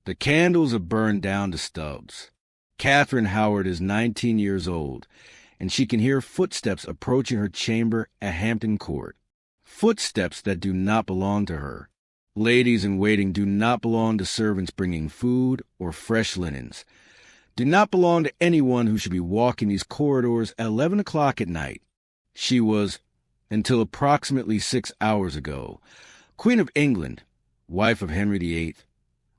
The candles have burned down to stubs. Catherine Howard is 19 years old, and she can hear footsteps approaching her chamber at Hampton Court. Footsteps that do not belong to her. Ladies in waiting do not belong to servants bringing food or fresh linens. Do not belong to anyone who should be walking these corridors at 11 o'clock at night. She was, until approximately 6 hours ago, Queen of England, wife of Henry VIII,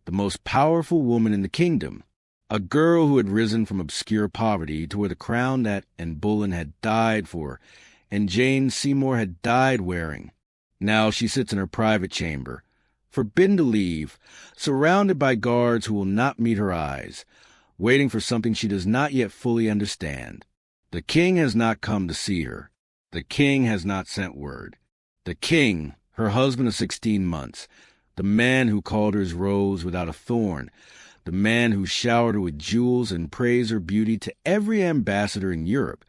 the most powerful woman in the kingdom, a girl who had risen from obscure poverty to wear the crown that Anne Boleyn had died for and Jane Seymour had died wearing. Now she sits in her private chamber, forbidden to leave, surrounded by guards who will not meet her eyes, waiting for something she does not yet fully understand. The king has not come to see her. The king has not sent word. The king, her husband of 16 months, the man who called her his rose without a thorn, the man who showered her with jewels and praised her beauty to every ambassador in Europe,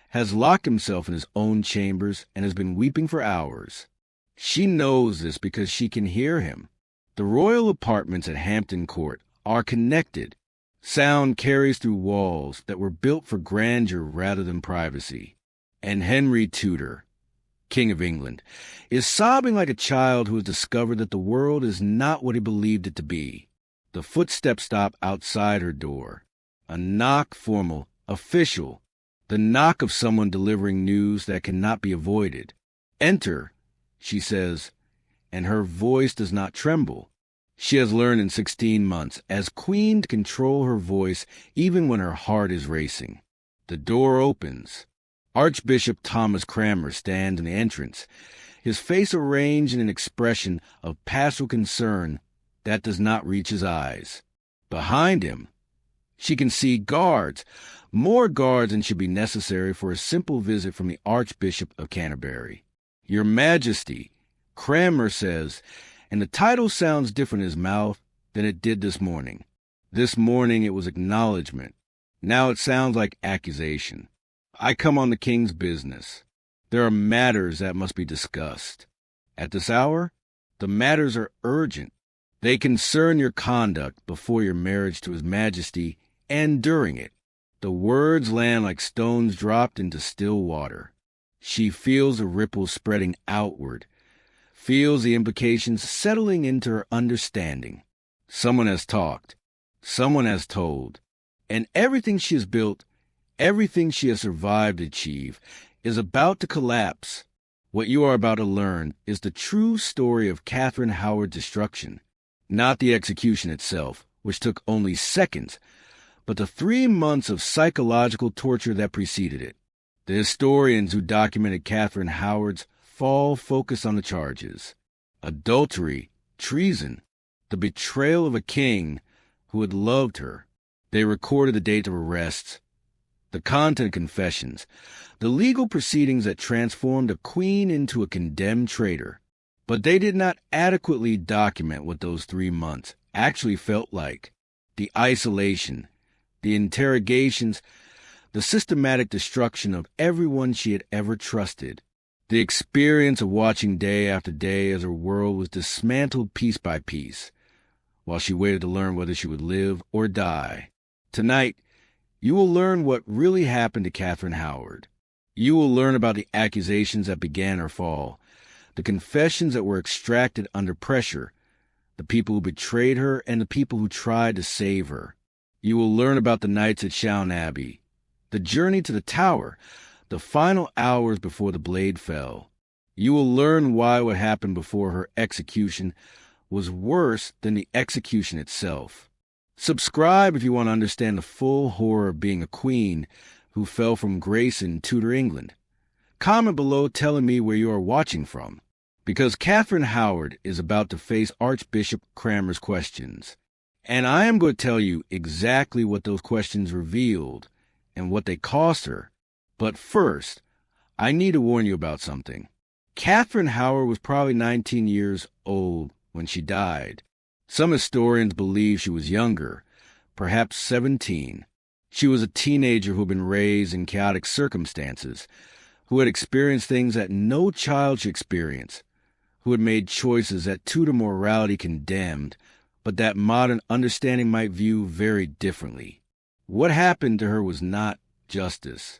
has locked himself in his own chambers and has been weeping for hours. She knows this because she can hear him. The royal apartments at Hampton Court are connected. Sound carries through walls that were built for grandeur rather than privacy. And Henry Tudor, King of England, is sobbing like a child who has discovered that the world is not what he believed it to be. The footsteps stop outside her door. A knock, formal, official. The knock of someone delivering news that cannot be avoided. "Enter," she says, and her voice does not tremble. She has learned in 16 months, as queen, to control her voice even when her heart is racing. The door opens. Archbishop Thomas Cranmer stands in the entrance, his face arranged in an expression of pastoral concern that does not reach his eyes. Behind him, she can see guards, more guards than should be necessary for a simple visit from the Archbishop of Canterbury. "Your Majesty," Cranmer says, and the title sounds different in his mouth than it did this morning. This morning it was acknowledgement. Now it sounds like accusation. "I come on the king's business. There are matters that must be discussed. At this hour, the matters are urgent. They concern your conduct before your marriage to His Majesty and during it." The words land like stones dropped into still water. She feels the ripples spreading outward, feels the implications settling into her understanding. Someone has talked. Someone has told. And everything she has built, everything she has survived to achieve, is about to collapse. What you are about to learn is the true story of Catherine Howard's destruction. Not the execution itself, which took only seconds, but the 3 months of psychological torture that preceded it. The historians who documented Catherine Howard's fall focus on the charges: adultery, treason, the betrayal of a king who had loved her. They recorded the date of arrests, the content of confessions, the legal proceedings that transformed a queen into a condemned traitor. But they did not adequately document what those 3 months actually felt like. The isolation, the interrogations, the systematic destruction of everyone she had ever trusted. The experience of watching day after day as her world was dismantled piece by piece, while she waited to learn whether she would live or die. Tonight, you will learn what really happened to Catherine Howard. You will learn about the accusations that began her fall, the confessions that were extracted under pressure, the people who betrayed her and the people who tried to save her. You will learn about the nights at Shallon Abbey, the journey to the Tower, the final hours before the blade fell. You will learn why what happened before her execution was worse than the execution itself. Subscribe if you want to understand the full horror of being a queen who fell from grace in Tudor England. Comment below telling me where you are watching from, because Catherine Howard is about to face Archbishop Cranmer's questions. And I am going to tell you exactly what those questions revealed and what they cost her. But first, I need to warn you about something. Catherine Howard was probably 19 years old when she died. Some historians believe she was younger, perhaps 17. She was a teenager who had been raised in chaotic circumstances, who had experienced things that no child should experience, who had made choices that Tudor morality condemned, but that modern understanding might view very differently. What happened to her was not justice.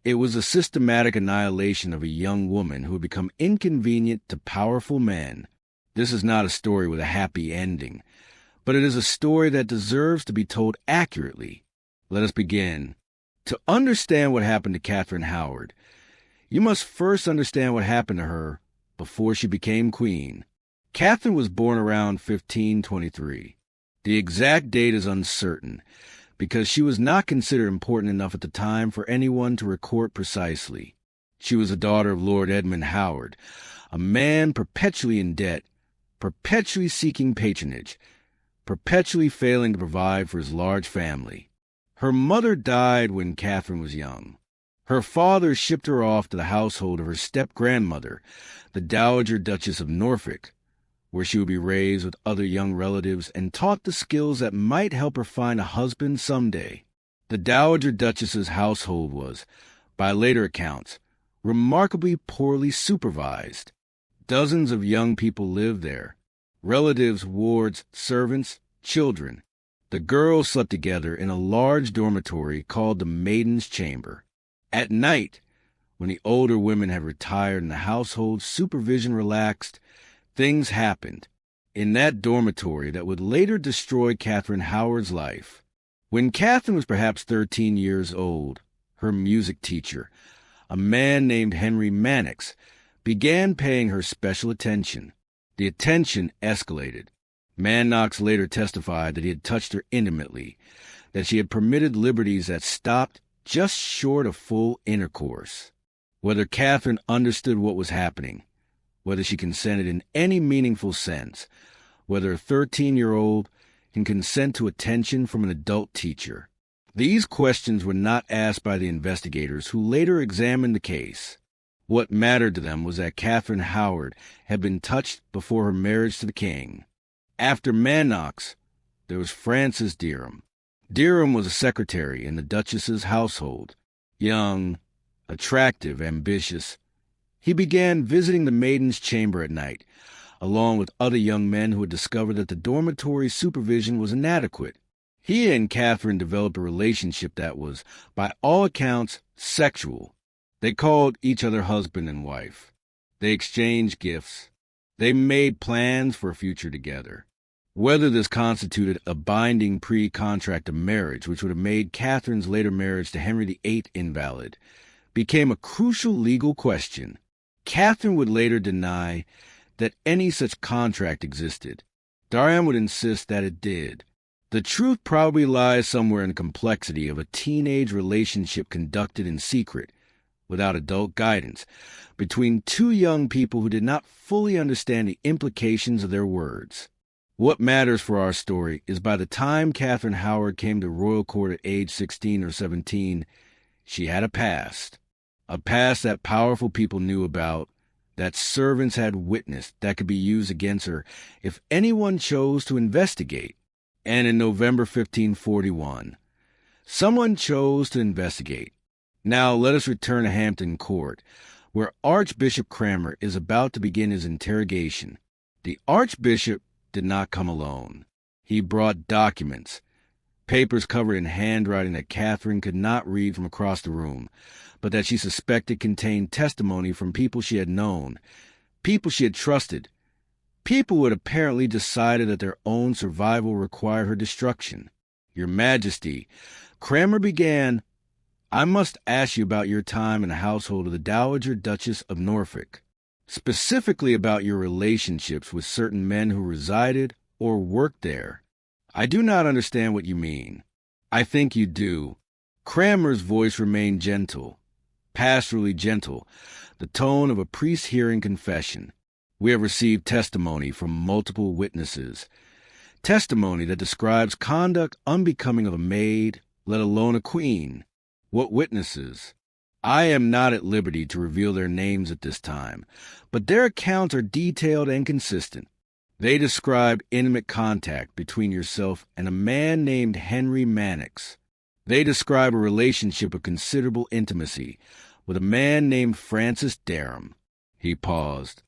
It was a systematic annihilation of a young woman who had become inconvenient to powerful men. This is not a story with a happy ending, but it is a story that deserves to be told accurately. Let us begin. To understand what happened to Catherine Howard, you must first understand what happened to her before she became queen. Catherine was born around 1523. The exact date is uncertain, because she was not considered important enough at the time for anyone to record precisely. She was the daughter of Lord Edmund Howard, a man perpetually in debt, perpetually seeking patronage, perpetually failing to provide for his large family. Her mother died when Catherine was young. Her father shipped her off to the household of her step-grandmother, the Dowager Duchess of Norfolk, where she would be raised with other young relatives and taught the skills that might help her find a husband someday. The Dowager Duchess's household was, by later accounts, remarkably poorly supervised. Dozens of young people lived there, relatives, wards, servants, children. The girls slept together in a large dormitory called the Maiden's Chamber. At night, when the older women had retired and the household supervision relaxed, things happened in that dormitory that would later destroy Catherine Howard's life. When Catherine was perhaps 13 years old, her music teacher, a man named Henry Mannix, began paying her special attention. The attention escalated. Mannix later testified that he had touched her intimately, that she had permitted liberties that stopped just short of full intercourse. Whether Catherine understood what was happening, whether she consented in any meaningful sense, whether a 13-year-old can consent to attention from an adult teacher. These questions were not asked by the investigators who later examined the case. What mattered to them was that Catherine Howard had been touched before her marriage to the king. After Mannix, there was Francis Derham. Derham was a secretary in the Duchess's household. Young, attractive, ambitious, he began visiting the Maiden's Chamber at night, along with other young men who had discovered that the dormitory supervision was inadequate. He and Catherine developed a relationship that was, by all accounts, sexual. They called each other husband and wife. They exchanged gifts. They made plans for a future together. Whether this constituted a binding pre-contract of marriage, which would have made Catherine's later marriage to Henry VIII invalid, became a crucial legal question. Catherine would later deny that any such contract existed. Derham would insist that it did. The truth probably lies somewhere in the complexity of a teenage relationship conducted in secret, without adult guidance, between two young people who did not fully understand the implications of their words. What matters for our story is by the time Catherine Howard came to royal court at age 16 or 17, she had a past that powerful people knew about, that servants had witnessed, that could be used against her if anyone chose to investigate. And in November 1541, someone chose to investigate. Now let us return to Hampton Court, where Archbishop Cranmer is about to begin his interrogation. The Archbishop did not come alone. He brought documents, papers covered in handwriting that Catherine could not read from across the room, but that she suspected contained testimony from people she had known, people she had trusted, people who had apparently decided that their own survival required her destruction. Your Majesty, Cranmer began, I must ask you about your time in the household of the Dowager Duchess of Norfolk, specifically about your relationships with certain men who resided or worked there. I do not understand what you mean. I think you do. Cranmer's voice remained gentle, pastorally gentle, the tone of a priest hearing confession. We have received testimony from multiple witnesses, testimony that describes conduct unbecoming of a maid, let alone a queen. What witnesses? I am not at liberty to reveal their names at this time, but their accounts are detailed and consistent. They describe intimate contact between yourself and a man named Henry Mannix. They describe a relationship of considerable intimacy with a man named Francis Derham. He paused.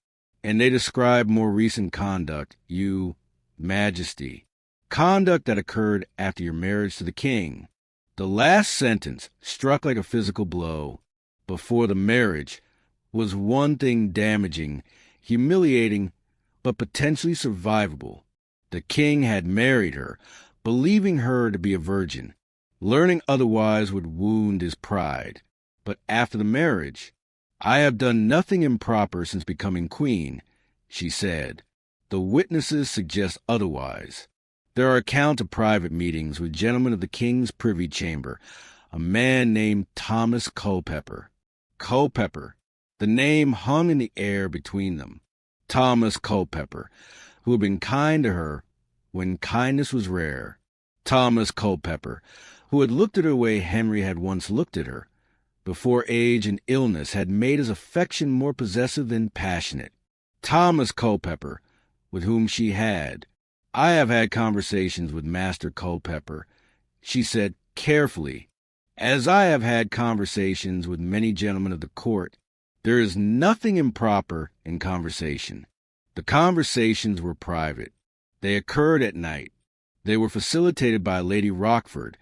And they describe more recent conduct, you, Majesty. conduct that occurred after your marriage to the king. The last sentence struck like a physical blow. Before the marriage was one thing damaging, humiliating, but potentially survivable. The king had married her, believing her to be a virgin. Learning otherwise would wound his pride. But after the marriage, "I have done nothing improper since becoming queen," she said. The witnesses suggest otherwise. There are accounts of private meetings with gentlemen of the king's privy chamber, a man named Thomas Culpeper. Culpeper, the name hung in the air between them. Thomas Culpeper, who had been kind to her when kindness was rare. Thomas Culpeper, who had looked at her the way Henry had once looked at her, before age and illness had made his affection more possessive than passionate. Thomas Culpeper, with whom she had. "I have had conversations with Master Culpeper," she said carefully. "As I have had conversations with many gentlemen of the court, there is nothing improper in conversation." The conversations were private. They occurred at night. They were facilitated by Lady Rochford,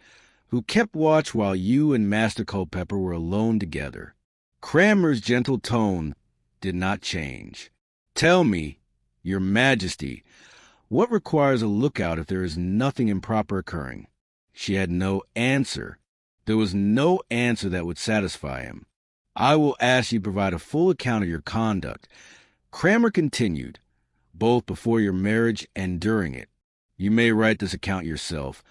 who kept watch while you and Master Culpeper were alone together. Cranmer's gentle tone did not change. "Tell me, Your Majesty, what requires a lookout if there is nothing improper occurring?" She had no answer. There was no answer that would satisfy him. "I will ask you to provide a full account of your conduct," Cranmer continued, "both before your marriage and during it. You may write this account yourself,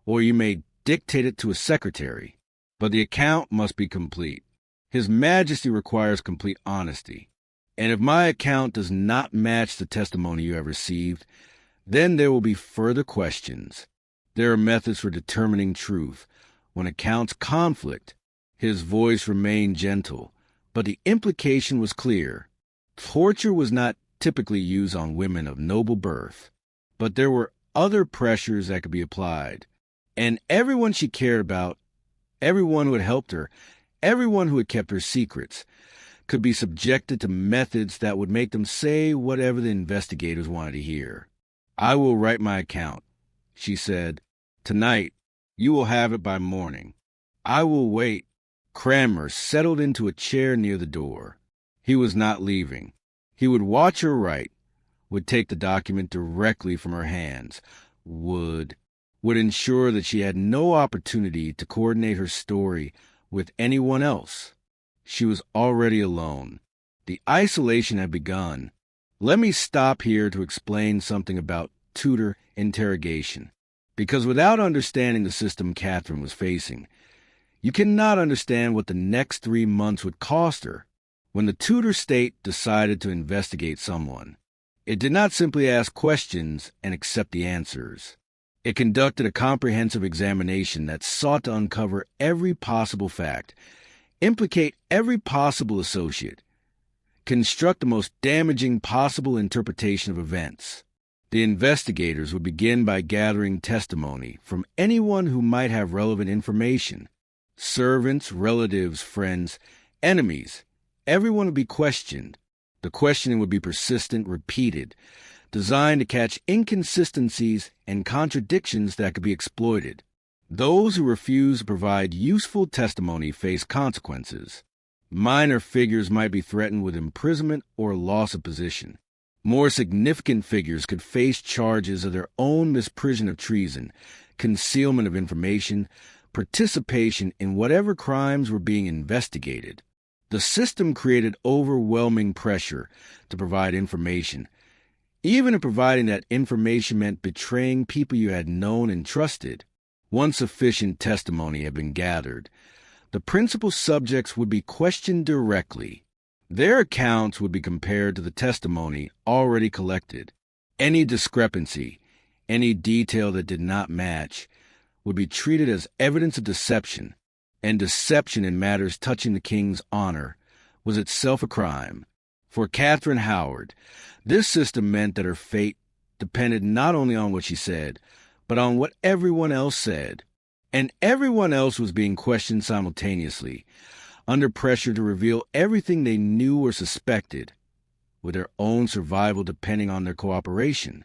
or you may dictate it to a secretary, but the account must be complete. His Majesty requires complete honesty, and if my account does not match the testimony you have received, then there will be further questions. There are methods for determining truth. When accounts conflict," his voice remained gentle, but the implication was clear. Torture was not typically used on women of noble birth, but there were other pressures that could be applied. And everyone she cared about, everyone who had helped her, everyone who had kept her secrets, could be subjected to methods that would make them say whatever the investigators wanted to hear. "I will write my account," she said. "Tonight, you will have it by morning. I will wait." Cranmer settled into a chair near the door. He was not leaving. He would watch her write, would take the document directly from her hands, would ensure that she had no opportunity to coordinate her story with anyone else. She was already alone. The isolation had begun. Let me stop here to explain something about Tudor interrogation, because without understanding the system Catherine was facing, you cannot understand what the next 3 months would cost her. When the Tudor state decided to investigate someone, it did not simply ask questions and accept the answers. It conducted a comprehensive examination that sought to uncover every possible fact, implicate every possible associate, construct the most damaging possible interpretation of events. The investigators would begin by gathering testimony from anyone who might have relevant information. Servants, relatives, friends, enemies, everyone would be questioned. The questioning would be persistent, repeated, designed to catch inconsistencies and contradictions that could be exploited. Those who refused to provide useful testimony faced consequences. Minor figures might be threatened with imprisonment or loss of position. More significant figures could face charges of their own misprision of treason, concealment of information, participation in whatever crimes were being investigated. The system created overwhelming pressure to provide information, even if providing that information meant betraying people you had known and trusted. Once sufficient testimony had been gathered, the principal subjects would be questioned directly. Their accounts would be compared to the testimony already collected. Any discrepancy, any detail that did not match, would be treated as evidence of deception, and deception in matters touching the king's honor was itself a crime. For Catherine Howard, this system meant that her fate depended not only on what she said, but on what everyone else said. And everyone else was being questioned simultaneously, under pressure to reveal everything they knew or suspected, with their own survival depending on their cooperation.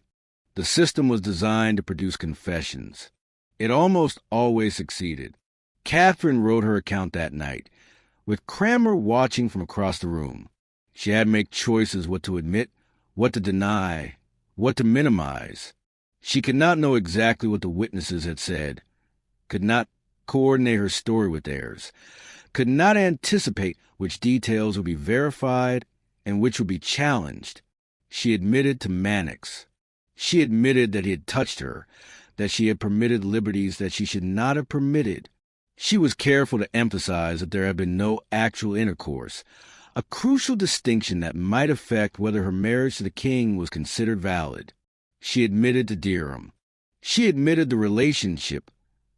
The system was designed to produce confessions. It almost always succeeded. Catherine wrote her account that night, with Cranmer watching from across the room. She had to make choices what to admit, what to deny, what to minimize. She could not know exactly what the witnesses had said, could not coordinate her story with theirs, could not anticipate which details would be verified and which would be challenged. She admitted to Mannix. She admitted that he had touched her, that she had permitted liberties that she should not have permitted. She was careful to emphasize that there had been no actual intercourse, a crucial distinction that might affect whether her marriage to the king was considered valid. She admitted to Derham. She admitted the relationship,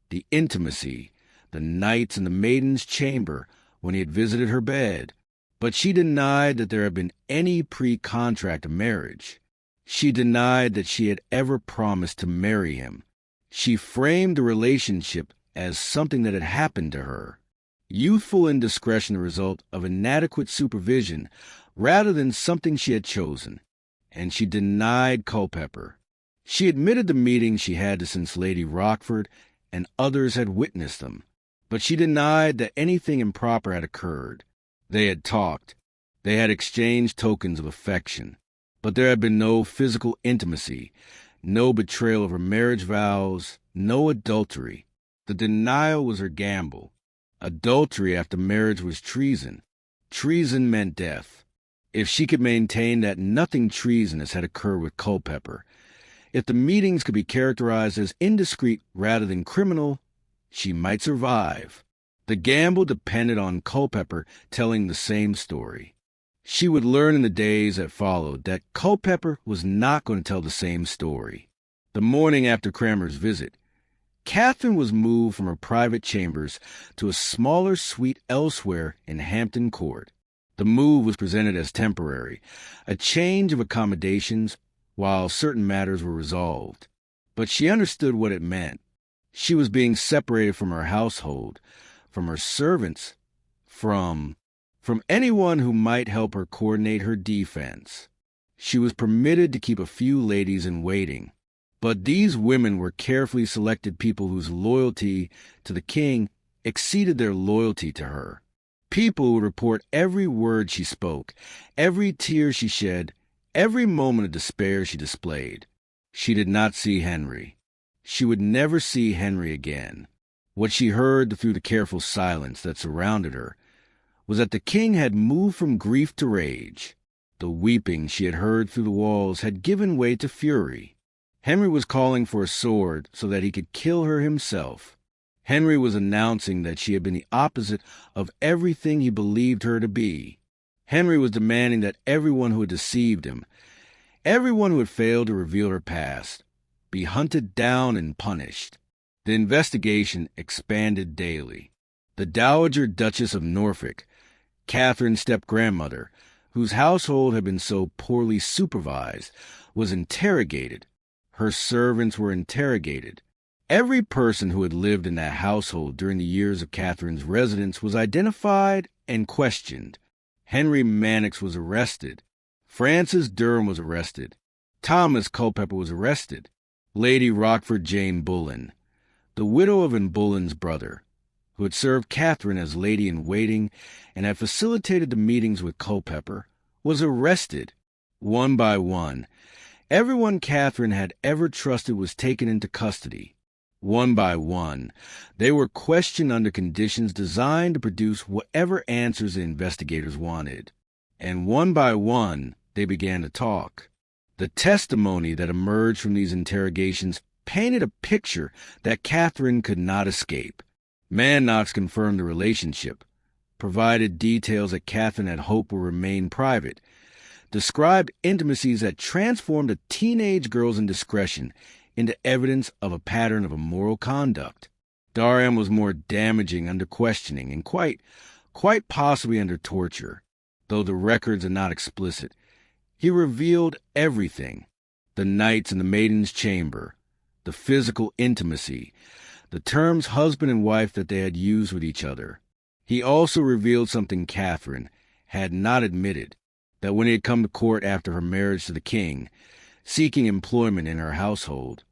the intimacy, the nights in the maiden's chamber when he had visited her bed. But she denied that there had been any pre-contract of marriage. She denied that she had ever promised to marry him. She framed the relationship as something that had happened to her. Youthful indiscretion the result of inadequate supervision rather than something she had chosen. And she denied Culpeper. She admitted the meetings she had since Lady Rochford and others had witnessed them. But she denied that anything improper had occurred. They had talked. They had exchanged tokens of affection. But there had been no physical intimacy, no betrayal of her marriage vows, no adultery. The denial was her gamble. Adultery after marriage was treason. Treason meant death. If she could maintain that nothing treasonous had occurred with Culpeper, if the meetings could be characterized as indiscreet rather than criminal, she might survive. The gamble depended on Culpeper telling the same story. She would learn in the days that followed that Culpeper was not going to tell the same story. The morning after Cranmer's visit, Catherine was moved from her private chambers to a smaller suite elsewhere in Hampton Court. The move was presented as temporary, a change of accommodations while certain matters were resolved. But she understood what it meant. She was being separated from her household, from her servants, from anyone who might help her coordinate her defense. She was permitted to keep a few ladies in waiting. But these women were carefully selected people whose loyalty to the king exceeded their loyalty to her. People would report every word she spoke, every tear she shed, every moment of despair she displayed. She did not see Henry. She would never see Henry again. What she heard through the careful silence that surrounded her was that the king had moved from grief to rage. The weeping she had heard through the walls had given way to fury. Henry was calling for a sword so that he could kill her himself. Henry was announcing that she had been the opposite of everything he believed her to be. Henry was demanding that everyone who had deceived him, everyone who had failed to reveal her past, be hunted down and punished. The investigation expanded daily. The Dowager Duchess of Norfolk, Catherine's step-grandmother, whose household had been so poorly supervised, was interrogated. Her servants were interrogated. Every person who had lived in that household during the years of Catherine's residence was identified and questioned. Henry Mannix was arrested. Francis Durham was arrested. Thomas Culpeper was arrested. Lady Rochford Jane Bullen, the widow of Anne Bullen's brother, who had served Catherine as lady-in-waiting and had facilitated the meetings with Culpeper, was arrested. One by one, everyone Catherine had ever trusted was taken into custody. One by one, they were questioned under conditions designed to produce whatever answers the investigators wanted. And one by one, they began to talk. The testimony that emerged from these interrogations painted a picture that Catherine could not escape. Mannix confirmed the relationship, provided details that Catherine had hoped would remain private, described intimacies that transformed a teenage girl's indiscretion into evidence of a pattern of immoral conduct. Durham was more damaging under questioning and quite possibly under torture, though the records are not explicit. He revealed everything: the nights in the maiden's chamber, the physical intimacy, the terms husband and wife that they had used with each other. He also revealed something Catherine had not admitted, that when he had come to court after her marriage to the king, seeking employment in her household.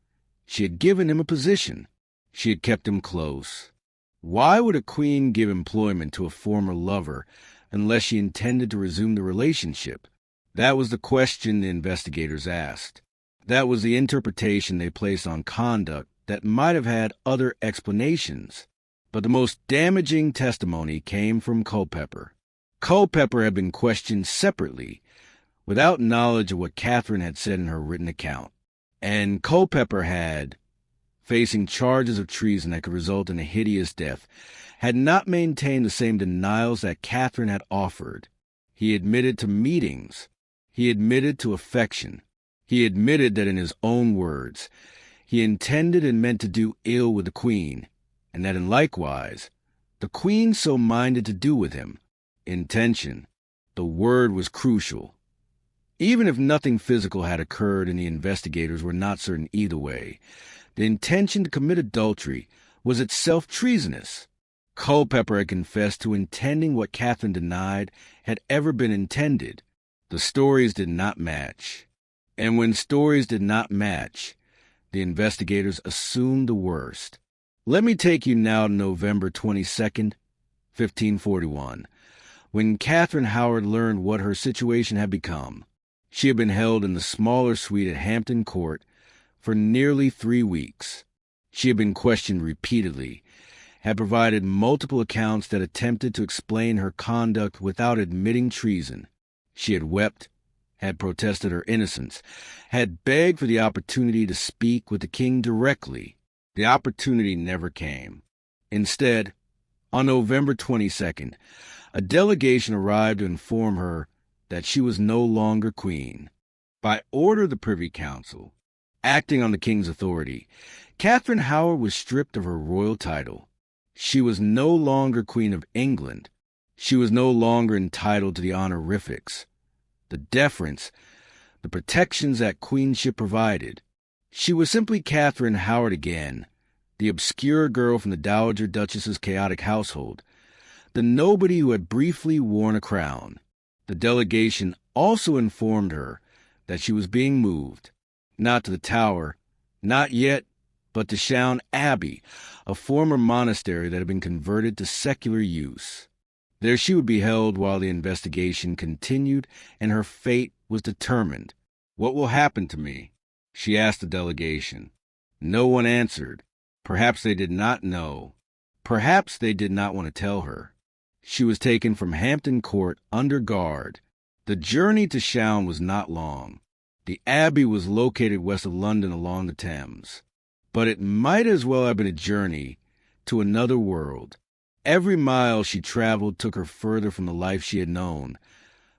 She had given him a position. She had kept him close. Why would a queen give employment to a former lover unless she intended to resume the relationship? That was the question the investigators asked. That was the interpretation they placed on conduct that might have had other explanations. But the most damaging testimony came from Culpeper. Culpeper had been questioned separately, without knowledge of what Catherine had said in her written account. And Culpeper had, facing charges of treason that could result in a hideous death, had not maintained the same denials that Catherine had offered. He admitted to meetings. He admitted to affection. He admitted that in his own words, he intended and meant to do ill with the queen, and that in likewise, the queen so minded to do with him. Intention. The word was crucial. Even if nothing physical had occurred and the investigators were not certain either way, the intention to commit adultery was itself treasonous. Culpeper had confessed to intending what Catherine denied had ever been intended. The stories did not match. And when stories did not match, the investigators assumed the worst. Let me take you now to November 22nd, 1541, when Catherine Howard learned what her situation had become. She had been held in the smaller suite at Hampton Court for nearly 3 weeks. She had been questioned repeatedly, had provided multiple accounts that attempted to explain her conduct without admitting treason. She had wept, had protested her innocence, had begged for the opportunity to speak with the king directly. The opportunity never came. Instead, on November 22nd, a delegation arrived to inform her that she was no longer queen. By order of the Privy Council, acting on the king's authority, Catherine Howard was stripped of her royal title. She was no longer Queen of England. She was no longer entitled to the honorifics, the deference, the protections that queenship provided. She was simply Catherine Howard again, the obscure girl from the Dowager Duchess's chaotic household, the nobody who had briefly worn a crown. The delegation also informed her that she was being moved, not to the Tower, not yet, but to Chowne Abbey, a former monastery that had been converted to secular use. There she would be held while the investigation continued and her fate was determined. "What will happen to me?" she asked the delegation. No one answered. Perhaps they did not know. Perhaps they did not want to tell her. She was taken from Hampton Court under guard. The journey to Chowne was not long. The abbey was located west of London along the Thames. But it might as well have been a journey to another world. Every mile she traveled took her further from the life she had known,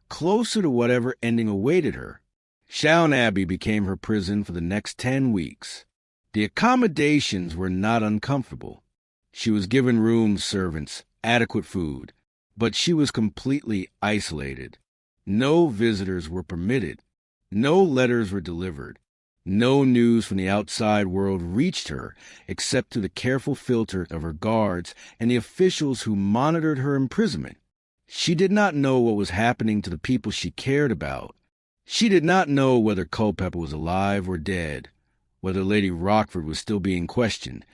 closer to whatever ending awaited her. Chowne Abbey became her prison for the next 10 weeks. The accommodations were not uncomfortable. She was given rooms, servants, adequate food, but she was completely isolated. No visitors were permitted. No letters were delivered. No news from the outside world reached her except through the careful filter of her guards and the officials who monitored her imprisonment. She did not know what was happening to the people she cared about. She did not know whether Culpeper was alive or dead, whether Lady Rochford was still being questioned,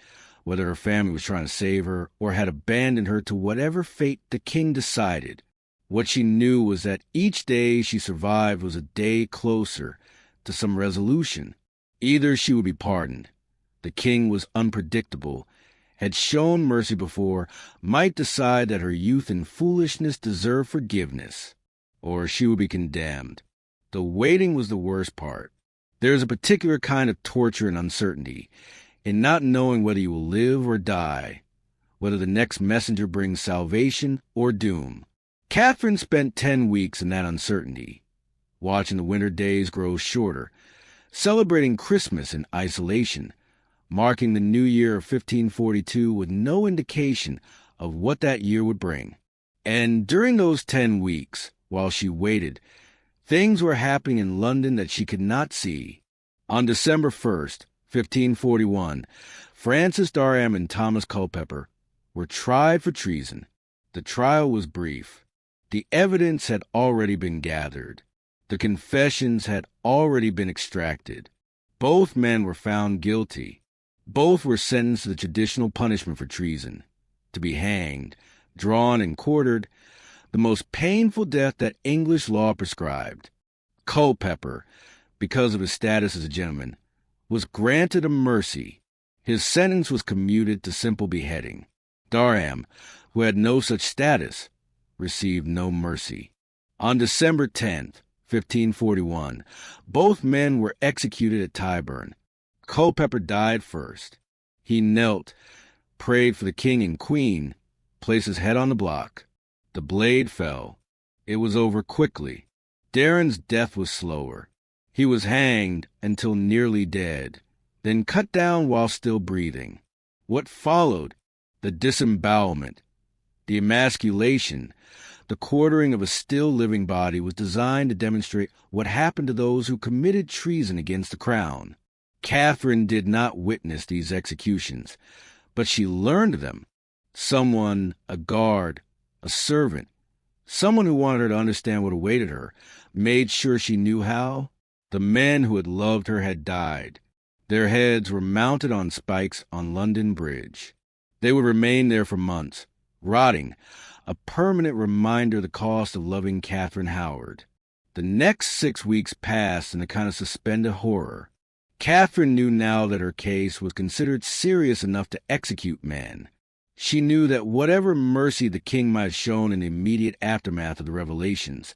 whether her family was trying to save her or had abandoned her to whatever fate the king decided. What she knew was that each day she survived was a day closer to some resolution. Either she would be pardoned. The king was unpredictable, had shown mercy before, might decide that her youth and foolishness deserved forgiveness, or she would be condemned. The waiting was the worst part. There is a particular kind of torture and uncertainty in not knowing whether you will live or die, whether the next messenger brings salvation or doom. Catherine spent 10 weeks in that uncertainty, watching the winter days grow shorter, celebrating Christmas in isolation, marking the new year of 1542 with no indication of what that year would bring. And during those 10 weeks, while she waited, things were happening in London that she could not see. On December 1st, 1541, Francis Darham and Thomas Culpeper were tried for treason. The trial was brief. The evidence had already been gathered. The confessions had already been extracted. Both men were found guilty. Both were sentenced to the traditional punishment for treason, to be hanged, drawn, and quartered, the most painful death that English law prescribed. Culpeper, because of his status as a gentleman, was granted a mercy. His sentence was commuted to simple beheading. Durham, who had no such status, received no mercy. On December 10th, 1541, both men were executed at Tyburn. Culpeper died first. He knelt, prayed for the king and queen, placed his head on the block. The blade fell. It was over quickly. Darren's death was slower. He was hanged until nearly dead, then cut down while still breathing. What followed? The disembowelment, the emasculation, the quartering of a still living body was designed to demonstrate what happened to those who committed treason against the crown. Catherine did not witness these executions, but she learned of them. Someone, a guard, a servant, someone who wanted her to understand what awaited her, made sure she knew how. The men who had loved her had died. Their heads were mounted on spikes on London Bridge. They would remain there for months, rotting, a permanent reminder of the cost of loving Catherine Howard. The next 6 weeks passed in a kind of suspended horror. Catherine knew now that her case was considered serious enough to execute men. She knew that whatever mercy the king might have shown in the immediate aftermath of the revelations,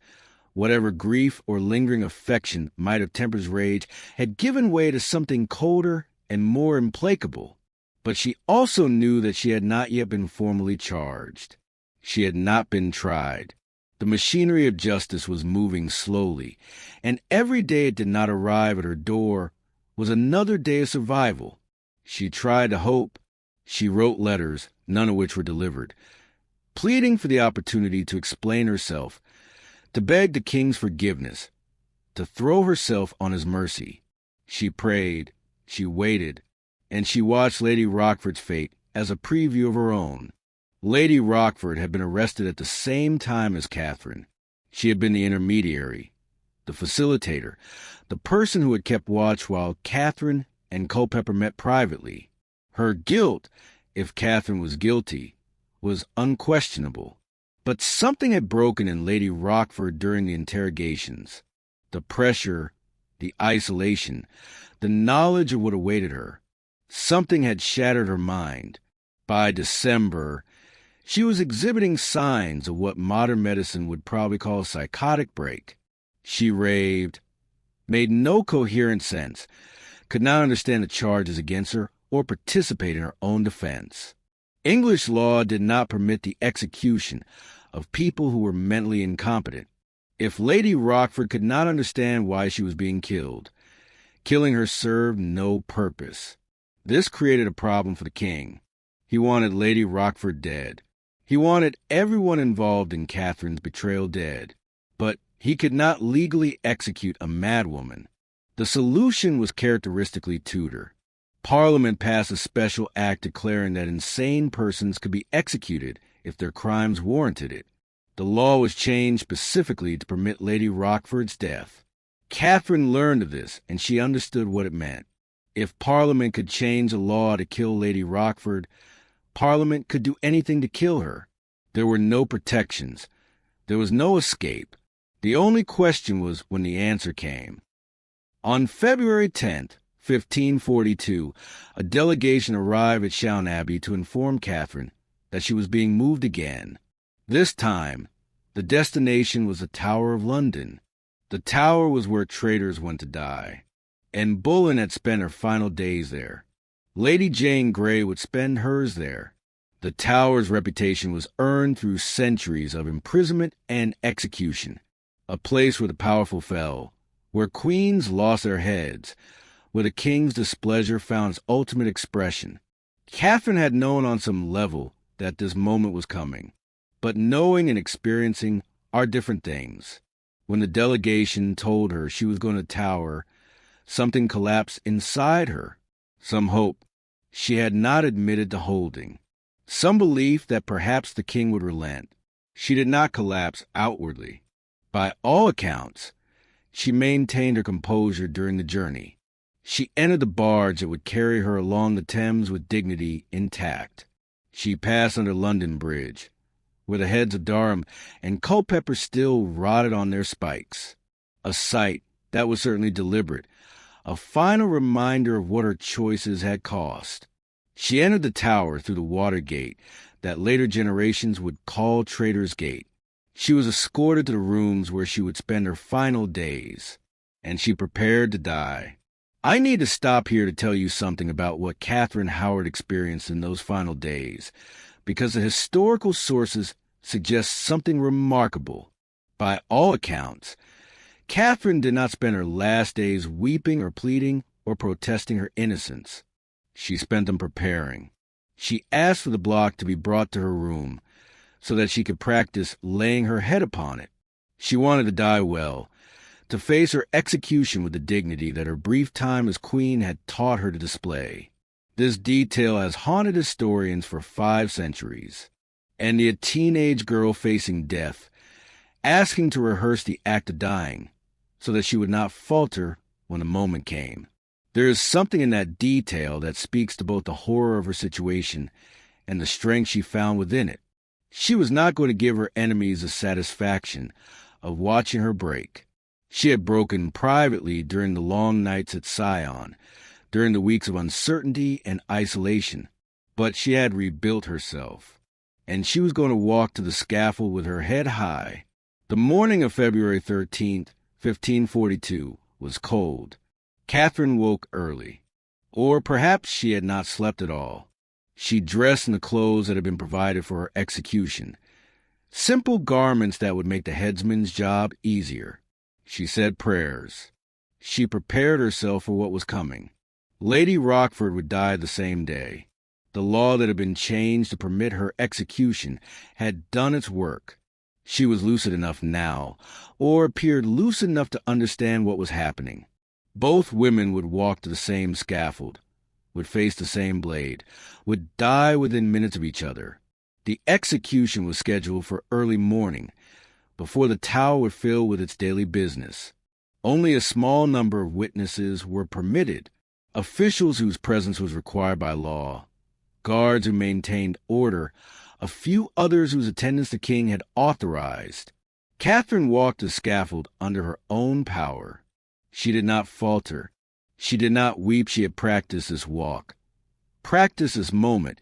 whatever grief or lingering affection might have tempered his rage, had given way to something colder and more implacable. But she also knew that she had not yet been formally charged. She had not been tried. The machinery of justice was moving slowly, and every day it did not arrive at her door was another day of survival. She tried to hope. She wrote letters, none of which were delivered, pleading for the opportunity to explain herself, to beg the king's forgiveness, to throw herself on his mercy. She prayed, she waited, and she watched Lady Rochford's fate as a preview of her own. Lady Rochford had been arrested at the same time as Catherine. She had been the intermediary, the facilitator, the person who had kept watch while Catherine and Culpeper met privately. Her guilt, if Catherine was guilty, was unquestionable. But something had broken in Lady Rochford during the interrogations. The pressure, the isolation, the knowledge of what awaited her. Something had shattered her mind. By December, she was exhibiting signs of what modern medicine would probably call a psychotic break. She raved, made no coherent sense, could not understand the charges against her or participate in her own defense. English law did not permit the execution of people who were mentally incompetent. If Lady Rochford could not understand why she was being killed, killing her served no purpose. This created a problem for the king. He wanted Lady Rochford dead. He wanted everyone involved in Catherine's betrayal dead. But he could not legally execute a madwoman. The solution was characteristically Tudor. Parliament passed a special act declaring that insane persons could be executed if their crimes warranted it. The law was changed specifically to permit Lady Rochford's death. Catherine learned of this, and she understood what it meant. If Parliament could change a law to kill Lady Rochford, Parliament could do anything to kill her. There were no protections. There was no escape. The only question was when the answer came. On February 10th, 1542, a delegation arrived at Shallon Abbey to inform Catherine that she was being moved again. This time, the destination was the Tower of London. The Tower was where traitors went to die, and Boleyn had spent her final days there. Lady Jane Grey would spend hers there. The Tower's reputation was earned through centuries of imprisonment and execution, a place where the powerful fell, where queens lost their heads, where the king's displeasure found its ultimate expression. Catherine had known on some level that this moment was coming, but knowing and experiencing are different things. When the delegation told her she was going to Tower, something collapsed inside her. Some hope she had not admitted to holding. Some belief that perhaps the king would relent. She did not collapse outwardly. By all accounts, She maintained her composure during the journey. She entered the barge that would carry her along the Thames with dignity intact. She passed under London Bridge, where the heads of Durham and Culpeper still rotted on their spikes. A sight that was certainly deliberate, a final reminder of what her choices had cost. She entered the Tower through the Watergate that later generations would call Traitor's Gate. She was escorted to the rooms where she would spend her final days, and she prepared to die. I need to stop here to tell you something about what Catherine Howard experienced in those final days, because the historical sources suggest something remarkable. By all accounts, Catherine did not spend her last days weeping or pleading or protesting her innocence. She spent them preparing. She asked for the block to be brought to her room so that she could practice laying her head upon it. She wanted to die well, to face her execution with the dignity that her brief time as queen had taught her to display. This detail has haunted historians for 5 centuries. And a teenage girl facing death, asking to rehearse the act of dying, so that she would not falter when the moment came. There is something in that detail that speaks to both the horror of her situation and the strength she found within it. She was not going to give her enemies the satisfaction of watching her break. She had broken privately during the long nights at Sion, during the weeks of uncertainty and isolation, but she had rebuilt herself, and she was going to walk to the scaffold with her head high. The morning of February 13th, 1542, was cold. Catherine woke early, or perhaps she had not slept at all. She dressed in the clothes that had been provided for her execution, simple garments that would make the headsman's job easier. She said prayers. She prepared herself for what was coming. Lady Rochford would die the same day. The law that had been changed to permit her execution had done its work. She was lucid enough now, or appeared lucid enough to understand what was happening. Both women would walk to the same scaffold, would face the same blade, would die within minutes of each other. The execution was scheduled for early morning, before the Tower would fill with its daily business. Only a small number of witnesses were permitted, officials whose presence was required by law, guards who maintained order, a few others whose attendance the king had authorized. Catherine walked the scaffold under her own power. She did not falter. She did not weep. She had practiced this walk, practiced this moment,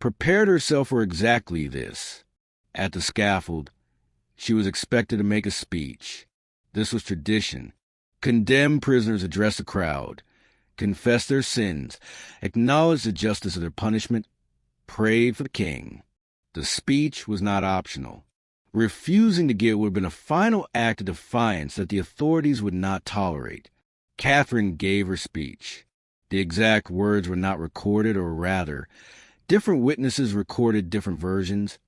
prepared herself for exactly this. At the scaffold, she was expected to make a speech. This was tradition. Condemned prisoners addressed the crowd, confessed their sins, acknowledged the justice of their punishment, prayed for the king. The speech was not optional. Refusing to give would have been a final act of defiance that the authorities would not tolerate. Catherine gave her speech. The exact words were not recorded, or rather, different witnesses recorded different versions,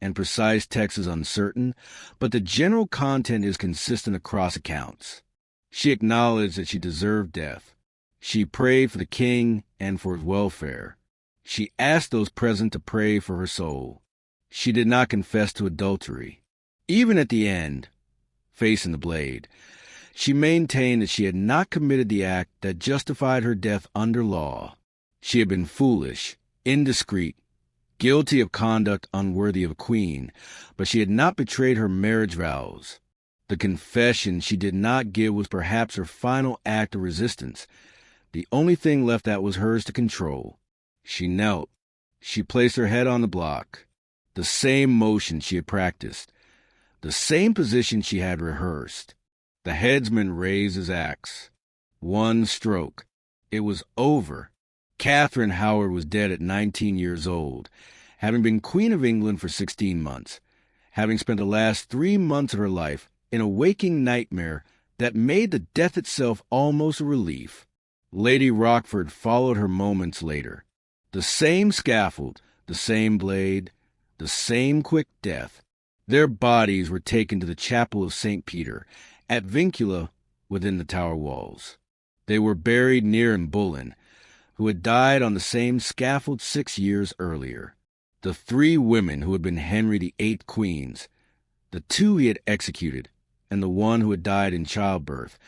and precise text is uncertain, but the general content is consistent across accounts. She acknowledged that she deserved death. She prayed for the king and for his welfare. She asked those present to pray for her soul. She did not confess to adultery. Even at the end, facing the blade, she maintained that she had not committed the act that justified her death under law. She had been foolish, indiscreet, guilty of conduct unworthy of a queen, but she had not betrayed her marriage vows. The confession she did not give was perhaps her final act of resistance, the only thing left that was hers to control. She knelt. She placed her head on the block. The same motion she had practiced, the same position she had rehearsed. The headsman raised his axe. One stroke. It was over. Catherine Howard was dead at 19 years old, having been Queen of England for 16 months, having spent the last 3 months of her life in a waking nightmare that made the death itself almost a relief. Lady Rochford followed her moments later. The same scaffold, the same blade, the same quick death. Their bodies were taken to the chapel of St. Peter, at Vincula, within the Tower walls. They were buried near Bullen, who had died on the same scaffold 6 years earlier. The 3 women who had been Henry VIII queens, the 2 he had executed, and the one who had died in childbirth,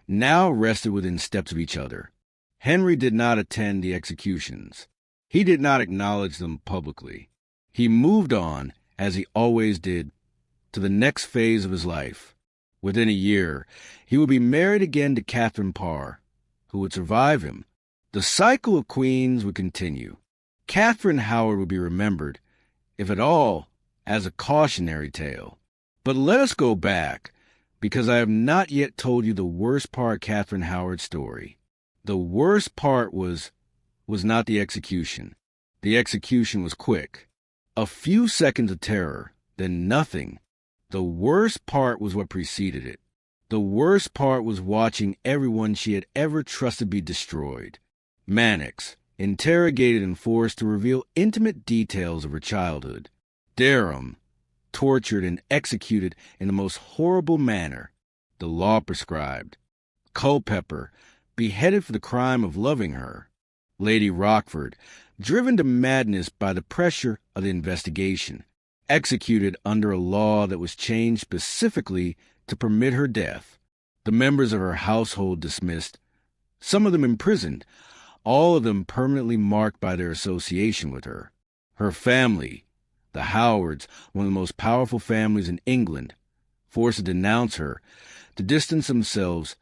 now rested within steps of each other. Henry did not attend the executions. He did not acknowledge them publicly. He moved on, as he always did, to the next phase of his life. Within a year, he would be married again to Catherine Parr, who would survive him. The cycle of queens would continue. Catherine Howard would be remembered, if at all, as a cautionary tale. But let us go back, because I have not yet told you the worst part of Catherine Howard's story. The worst part was not the execution. The execution was quick. A few seconds of terror, then nothing. The worst part was what preceded it. The worst part was watching everyone she had ever trusted be destroyed. Mannix, interrogated and forced to reveal intimate details of her childhood. Derham, tortured and executed in the most horrible manner the law prescribed. Culpeper, beheaded for the crime of loving her. Lady Rochford, driven to madness by the pressure of the investigation, executed under a law that was changed specifically to permit her death. The members of her household dismissed, some of them imprisoned, all of them permanently marked by their association with her. Her family, the Howards, one of the most powerful families in England, forced to denounce her, to distance themselves,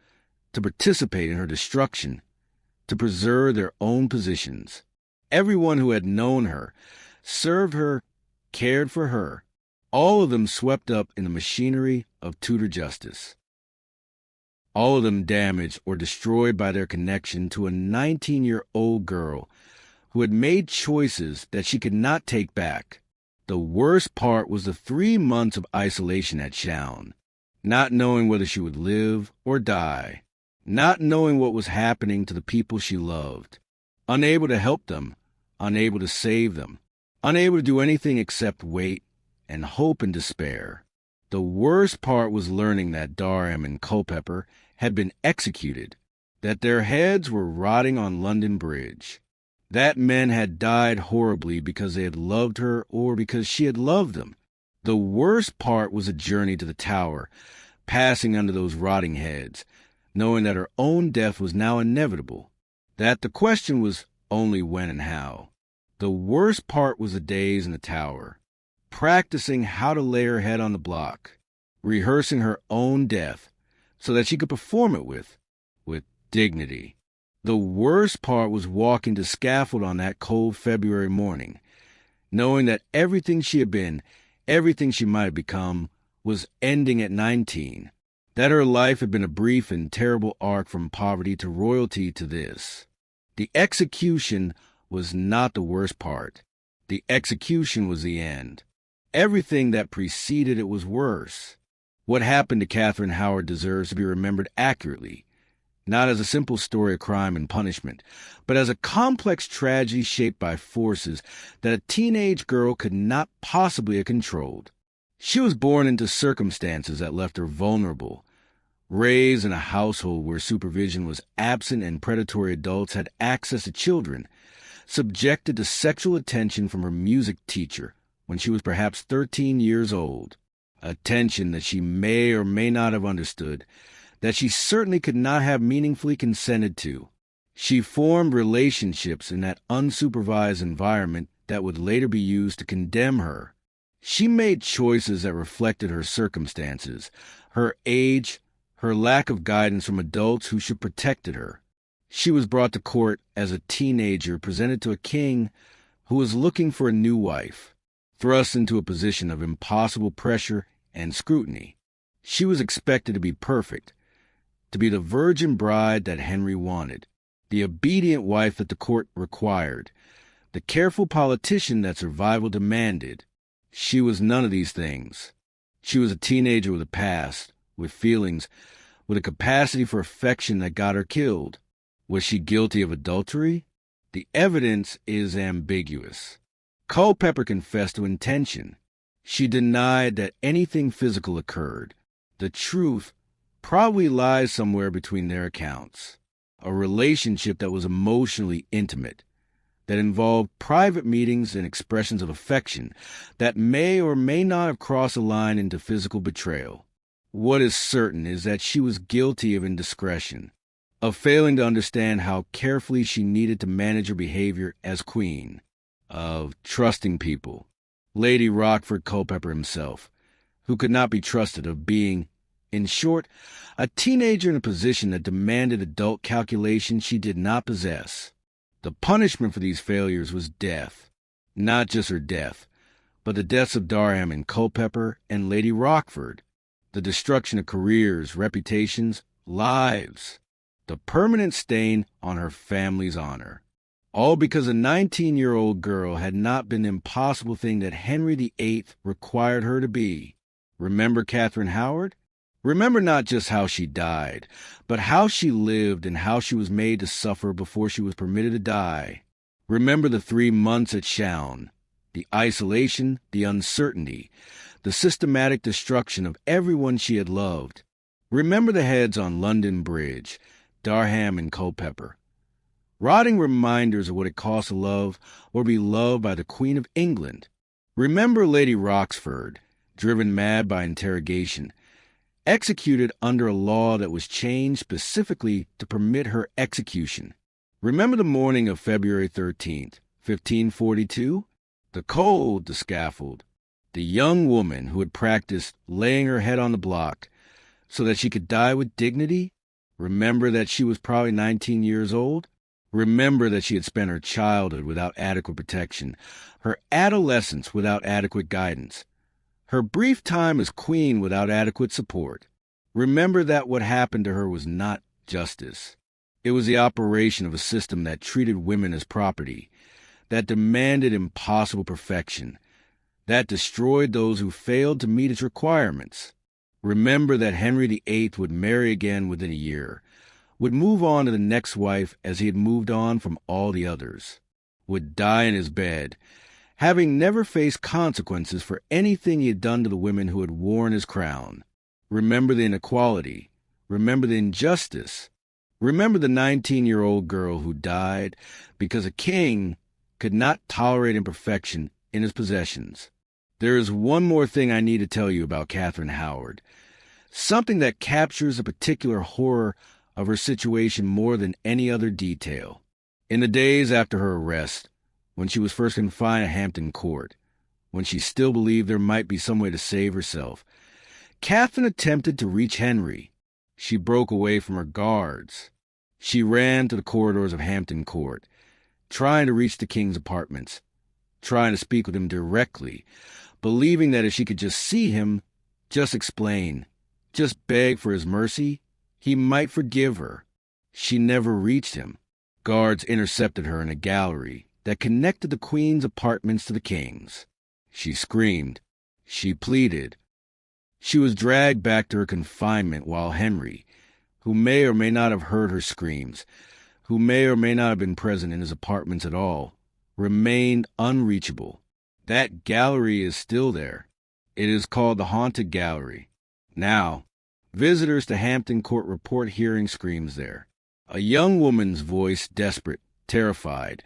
to participate in her destruction, to preserve their own positions. Everyone who had known her, served her, cared for her, all of them swept up in the machinery of Tudor justice. All of them damaged or destroyed by their connection to a 19-year-old girl who had made choices that she could not take back. The worst part was the 3 months of isolation at Chown, not knowing whether she would live or die, not knowing what was happening to the people she loved, unable to help them, unable to save them, unable to do anything except wait and hope and despair. The worst part was learning that Derham and Culpeper had been executed, that their heads were rotting on London Bridge, that men had died horribly because they had loved her or because she had loved them. The worst part was a journey to the Tower, passing under those rotting heads, knowing that her own death was now inevitable, that the question was only when and how. The worst part was the days in the Tower, practicing how to lay her head on the block, rehearsing her own death so that she could perform it with dignity. The worst part was walking to scaffold on that cold February morning, knowing that everything she had been, everything she might have become, was ending at 19, that her life had been a brief and terrible arc from poverty to royalty to this. The execution was not the worst part. The execution was the end. Everything that preceded it was worse. What happened to Catherine Howard deserves to be remembered accurately, not as a simple story of crime and punishment, but as a complex tragedy shaped by forces that a teenage girl could not possibly have controlled. She was born into circumstances that left her vulnerable, raised in a household where supervision was absent and predatory adults had access to children, subjected to sexual attention from her music teacher when she was perhaps 13 years old, attention that she may or may not have understood, that she certainly could not have meaningfully consented to. She formed relationships in that unsupervised environment that would later be used to condemn her. She made choices that reflected her circumstances, her age, her lack of guidance from adults who should have protected her. She was brought to court as a teenager, presented to a king who was looking for a new wife, thrust into a position of impossible pressure and scrutiny. She was expected to be perfect, to be the virgin bride that Henry wanted, the obedient wife that the court required, the careful politician that survival demanded. She was none of these things. She was a teenager with a past, with feelings, with a capacity for affection that got her killed. Was she guilty of adultery? The evidence is ambiguous. Culpeper confessed to intention. She denied that anything physical occurred. The truth probably lies somewhere between their accounts. A relationship that was emotionally intimate, that involved private meetings and expressions of affection that may or may not have crossed a line into physical betrayal. What is certain is that she was guilty of indiscretion, of failing to understand how carefully she needed to manage her behavior as queen, of trusting people. Lady Rochford Culpeper himself, who could not be trusted, of being, in short, a teenager in a position that demanded adult calculation she did not possess. The punishment for these failures was death. Not just her death, but the deaths of Darham and Culpeper and Lady Rochford. The destruction of careers, reputations, lives. The permanent stain on her family's honor. All because a 19-year-old girl had not been the impossible thing that Henry VIII required her to be. Remember Catherine Howard? Remember not just how she died, but how she lived and how she was made to suffer before she was permitted to die. Remember the 3 months at Schaln, the isolation, the uncertainty, the systematic destruction of everyone she had loved. Remember the heads on London Bridge, Darham and Culpeper. Rotting reminders of what it cost to love or be loved by the Queen of England. Remember Lady Rochford, driven mad by interrogation, executed under a law that was changed specifically to permit her execution. Remember the morning of February 13th, 1542? The cold, the scaffold. The young woman who had practiced laying her head on the block so that she could die with dignity. Remember that she was probably 19 years old. Remember that she had spent her childhood without adequate protection, her adolescence without adequate guidance, her brief time as queen without adequate support. Remember that what happened to her was not justice. It was the operation of a system that treated women as property, that demanded impossible perfection, that destroyed those who failed to meet its requirements. Remember that Henry VIII would marry again within a year, would move on to the next wife as he had moved on from all the others, would die in his bed, having never faced consequences for anything he had done to the women who had worn his crown. Remember the inequality. Remember the injustice. Remember the 19-year-old girl who died because a king could not tolerate imperfection in his possessions. There is one more thing I need to tell you about Catherine Howard, something that captures a particular horror of her situation more than any other detail. In the days after her arrest, when she was first confined at Hampton Court, when she still believed there might be some way to save herself, Catherine attempted to reach Henry. She broke away from her guards. She ran to the corridors of Hampton Court, trying to reach the king's apartments, trying to speak with him directly, believing that if she could just see him, just explain, just beg for his mercy, he might forgive her. She never reached him. Guards intercepted her in a gallery that connected the queen's apartments to the king's. She screamed. She pleaded. She was dragged back to her confinement while Henry, who may or may not have heard her screams, who may or may not have been present in his apartments at all, remained unreachable. That gallery is still there. It is called the Haunted Gallery. Now, visitors to Hampton Court report hearing screams there. A young woman's voice, desperate, terrified,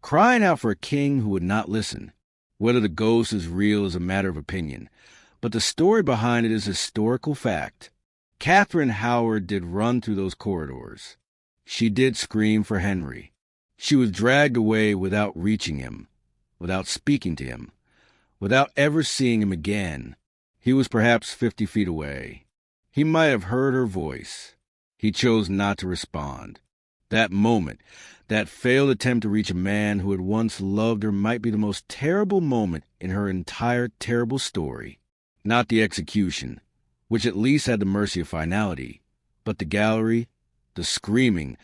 crying out for a king who would not listen. Whether the ghost is real is a matter of opinion, but the story behind it is historical fact. Catherine Howard did run through those corridors. She did scream for Henry. She was dragged away without reaching him, without speaking to him, without ever seeing him again. He was perhaps 50 feet away. He might have heard her voice. He chose not to respond. That moment, that failed attempt to reach a man who had once loved her, might be the most terrible moment in her entire terrible story. Not the execution, which at least had the mercy of finality, but the gallery, the screaming,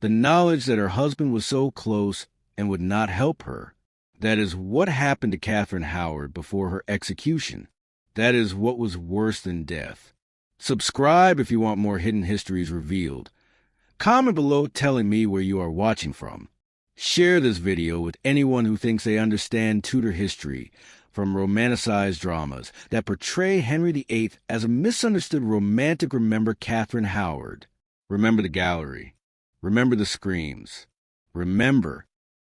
the knowledge that her husband was so close and would not help her. That is what happened to Catherine Howard before her execution. That is what was worse than death. Subscribe if you want more hidden histories revealed. Comment below telling me where you are watching from. Share this video with anyone who thinks they understand Tudor history from romanticized dramas that portray Henry VIII as a misunderstood romantic. Remember Catherine Howard. Remember the gallery. Remember the screams. Remember